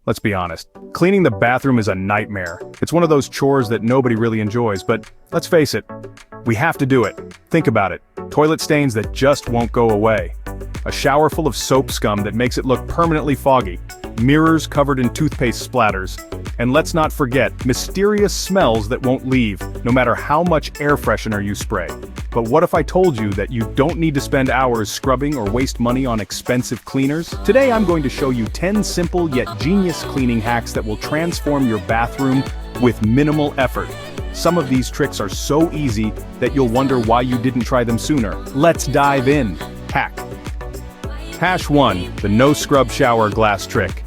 Let's be honest, cleaning the bathroom is a nightmare. It's one of those chores that nobody really enjoys, but let's face it, we have to do it. Think about it. Toilet stains that just won't go away. A shower full of soap scum that makes it look permanently foggy. Mirrors covered in toothpaste splatters. And let's not forget, mysterious smells that won't leave, no matter how much air freshener you spray. But what if I told you that you don't need to spend hours scrubbing or waste money on expensive cleaners? Today I'm going to show you 10 simple yet genius cleaning hacks that will transform your bathroom with minimal effort. Some of these tricks are so easy that you'll wonder why you didn't try them sooner. Let's dive in. Hack. Hash 1, the no scrub shower glass trick.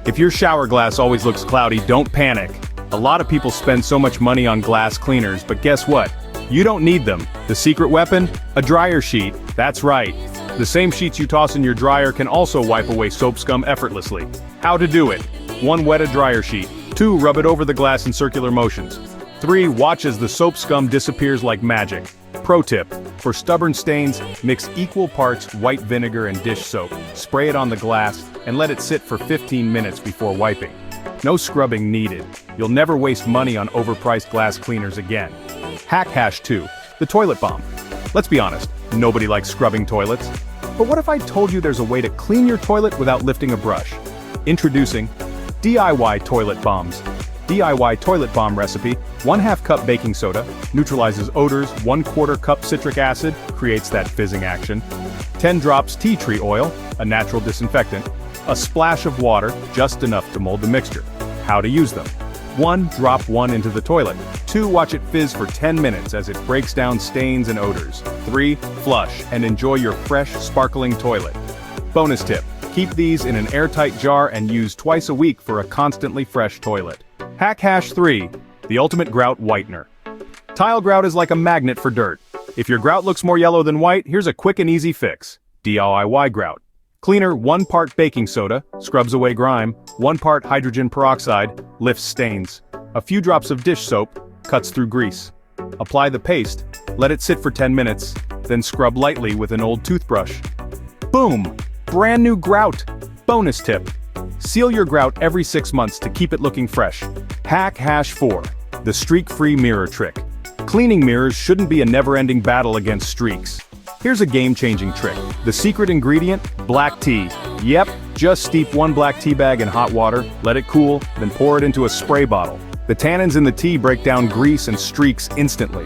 If your shower glass always looks cloudy, don't panic. A lot of people spend so much money on glass cleaners, but guess what? You don't need them. The secret weapon? A dryer sheet. That's right. The same sheets you toss in your dryer can also wipe away soap scum effortlessly. How to do it? 1. Wet a dryer sheet. 2. Rub it over the glass in circular motions. 3. Watch as the soap scum disappears like magic. Pro tip: for stubborn stains, mix equal parts white vinegar and dish soap, spray it on the glass, and let it sit for 15 minutes before wiping. No scrubbing needed. You'll never waste money on overpriced glass cleaners again. Hack Hash 2, the toilet bomb. Let's be honest, nobody likes scrubbing toilets. But what if I told you there's a way to clean your toilet without lifting a brush? Introducing DIY toilet bombs. DIY toilet bomb recipe: 1/2 cup baking soda, neutralizes odors, 1/4 cup citric acid, creates that fizzing action, 10 drops tea tree oil, a natural disinfectant, a splash of water, just enough to mold the mixture. How to use them: 1. Drop 1 into the toilet. 2. Watch it fizz for 10 minutes as it breaks down stains and odors. 3. Flush and enjoy your fresh, sparkling toilet. Bonus tip: keep these in an airtight jar and use twice a week for a constantly fresh toilet. Hack Hash 3, the ultimate grout whitener. Tile grout is like a magnet for dirt. If your grout looks more yellow than white, here's a quick and easy fix. DIY grout. Cleaner: 1 part baking soda, scrubs away grime, 1 part hydrogen peroxide, lifts stains. A few drops of dish soap, cuts through grease. Apply the paste, let it sit for 10 minutes, then scrub lightly with an old toothbrush. Boom! Brand new grout! Bonus tip: seal your grout every 6 months to keep it looking fresh. Hack Hash 4, the streak-free mirror trick. Cleaning mirrors shouldn't be a never-ending battle against streaks. Here's a game-changing trick. The secret ingredient? Black tea. Yep, just steep 1 black tea bag in hot water, let it cool, then pour it into a spray bottle. The tannins in the tea break down grease and streaks instantly.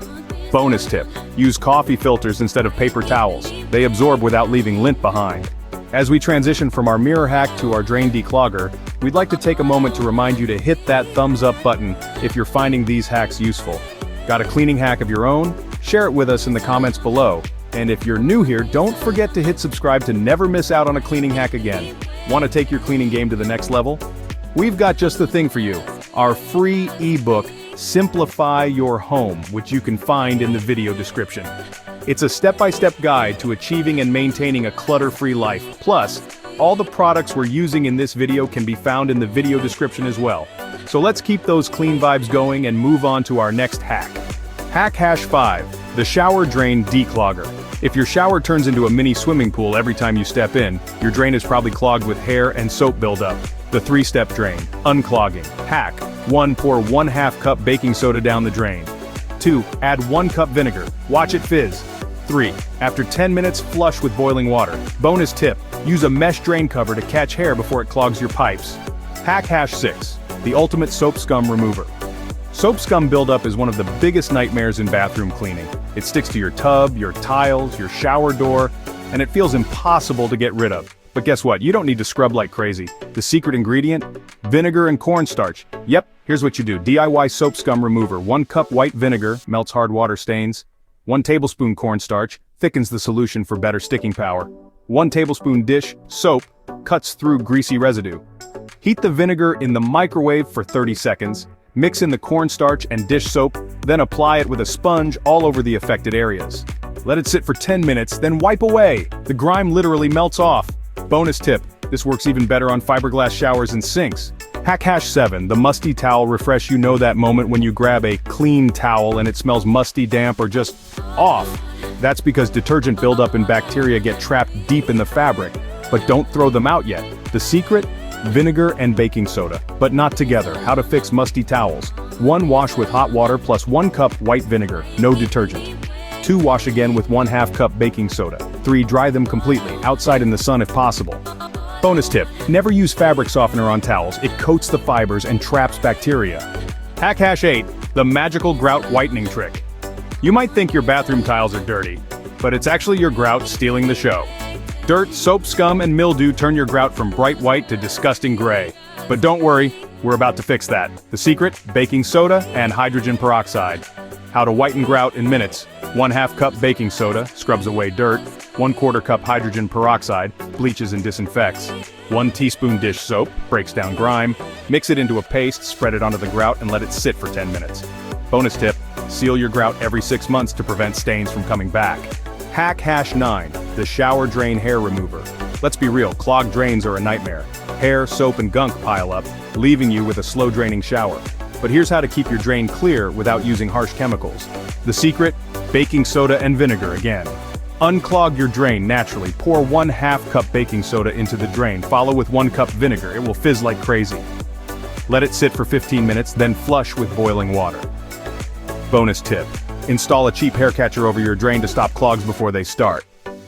Bonus tip: use coffee filters instead of paper towels. They absorb without leaving lint behind. As we transition from our mirror hack to our drain declogger, we'd like to take a moment to remind you to hit that thumbs up button if you're finding these hacks useful. Got a cleaning hack of your own? Share it with us in the comments below. And if you're new here, don't forget to hit subscribe to never miss out on a cleaning hack again. Want to take your cleaning game to the next level? We've got just the thing for you. Our free ebook, Simplify Your Home, which you can find in the video description. It's a step-by-step guide to achieving and maintaining a clutter-free life. Plus, all the products we're using in this video can be found in the video description as well. So let's keep those clean vibes going and move on to our next hack. Hack Hash 5, the shower drain declogger. If your shower turns into a mini swimming pool every time you step in, your drain is probably clogged with hair and soap buildup. The 3-step drain, unclogging. Hack: 1. Pour 1/2 cup baking soda down the drain. 2. Add 1 cup vinegar. Watch it fizz. 3. After 10 minutes, flush with boiling water. Bonus tip: use a mesh drain cover to catch hair before it clogs your pipes. Hack Hash 6, the ultimate soap scum remover. Soap scum buildup is one of the biggest nightmares in bathroom cleaning. It sticks to your tub, your tiles, your shower door, and it feels impossible to get rid of. But guess what? You don't need to scrub like crazy. The secret ingredient? Vinegar and cornstarch. Yep, here's what you do. DIY soap scum remover. 1 cup white vinegar, melts hard water stains. 1 tablespoon cornstarch, thickens the solution for better sticking power. 1 tablespoon dish soap, cuts through greasy residue. Heat the vinegar in the microwave for 30 seconds. Mix in the cornstarch and dish soap, then apply it with a sponge all over the affected areas. Let it sit for 10 minutes, then wipe away. The grime literally melts off. Bonus tip: this works even better on fiberglass showers and sinks. Hack Hash 7, the musty towel refresh. You know that moment when you grab a clean towel and it smells musty, damp, or just off. That's because detergent buildup and bacteria get trapped deep in the fabric. But don't throw them out yet. The secret? vinegar and baking soda, but not together. How to fix musty towels. 1. Wash with hot water plus 1 cup white vinegar, no detergent. 2. Wash again with 1/2 cup baking soda. 3. Dry them completely, outside in the sun if possible. Bonus tip, never use fabric softener on towels. It coats the fibers and traps bacteria. Hack #8, the magical grout whitening trick. You might think your bathroom tiles are dirty, but it's actually your grout stealing the show. Dirt, soap, scum, and mildew turn your grout from bright white to disgusting gray. But don't worry, we're about to fix that. The secret, baking soda and hydrogen peroxide. How to whiten grout in minutes. 1/2 cup baking soda, scrubs away dirt. 1/4 cup hydrogen peroxide, bleaches and disinfects. 1 teaspoon dish soap, breaks down grime. Mix it into a paste, spread it onto the grout, and let it sit for 10 minutes. Bonus tip, seal your grout every 6 months to prevent stains from coming back. Hack #9, the shower drain hair remover. Let's be real, clogged drains are a nightmare. Hair, soap, and gunk pile up, leaving you with a slow-draining shower. But here's how to keep your drain clear without using harsh chemicals. The secret, baking soda and vinegar again. Unclog your drain naturally. Pour 1/2 cup baking soda into the drain, follow with 1 cup vinegar. It will fizz like crazy. Let it sit for 15 minutes, then flush with boiling water. Bonus tip, install a cheap hair catcher over your drain to stop clogs before they start.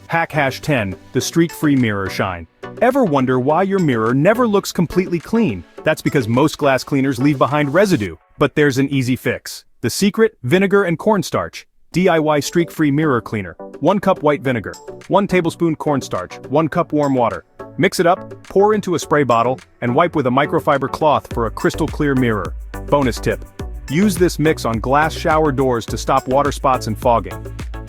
Hack #10, the streak-free mirror shine. Ever wonder why your mirror never looks completely clean? That's because most glass cleaners leave behind residue. But there's an easy fix. The secret, vinegar and cornstarch. DIY streak-free mirror cleaner. 1 cup white vinegar. 1 tablespoon cornstarch. 1 cup warm water. Mix it up, pour into a spray bottle, and wipe with a microfiber cloth for a crystal clear mirror. Bonus tip, use this mix on glass shower doors to stop water spots and fogging.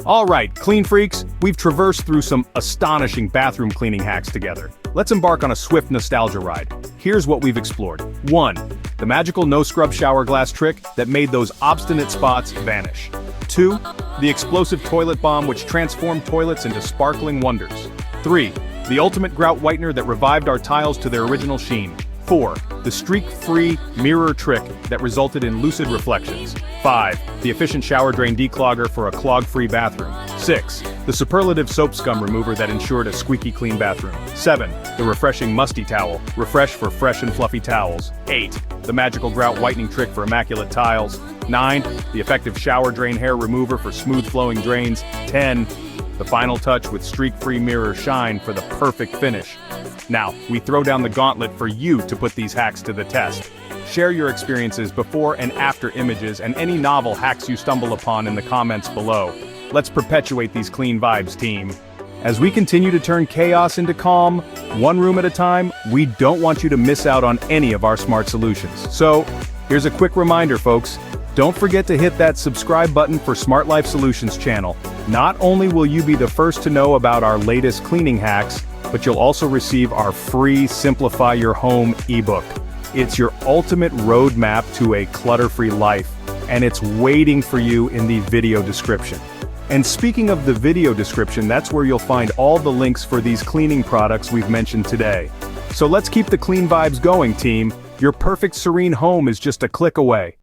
Alright, clean freaks, we've traversed through some astonishing bathroom cleaning hacks together. Let's embark on a swift nostalgia ride. Here's what we've explored. 1. The magical no-scrub shower glass trick that made those obstinate spots vanish. 2. The explosive toilet bomb which transformed toilets into sparkling wonders. 3. The ultimate grout whitener that revived our tiles to their original sheen. 4. The streak-free mirror trick that resulted in lucid reflections. 5. The efficient shower drain declogger for a clog-free bathroom. 6. The superlative soap scum remover that ensured a squeaky clean bathroom. 7. The refreshing musty towel, refresh for fresh and fluffy towels. 8. The magical grout whitening trick for immaculate tiles. 9. The effective shower drain hair remover for smooth flowing drains. 10. The final touch with streak-free mirror shine for the perfect finish. Now, we throw down the gauntlet for you to put these hacks to the test. Share your experiences before and after images and any novel hacks you stumble upon in the comments below. Let's perpetuate these clean vibes, team. As we continue to turn chaos into calm, one room at a time, we don't want you to miss out on any of our smart solutions. So, here's a quick reminder, folks. Don't forget to hit that subscribe button for SmartLife Solutions channel. Not only will you be the first to know about our latest cleaning hacks, but you'll also receive our free Simplify Your Home ebook. It's your ultimate roadmap to a clutter-free life, and it's waiting for you in the video description. And speaking of the video description, that's where you'll find all the links for these cleaning products we've mentioned today. So let's keep the clean vibes going, team. Your perfect serene home is just a click away.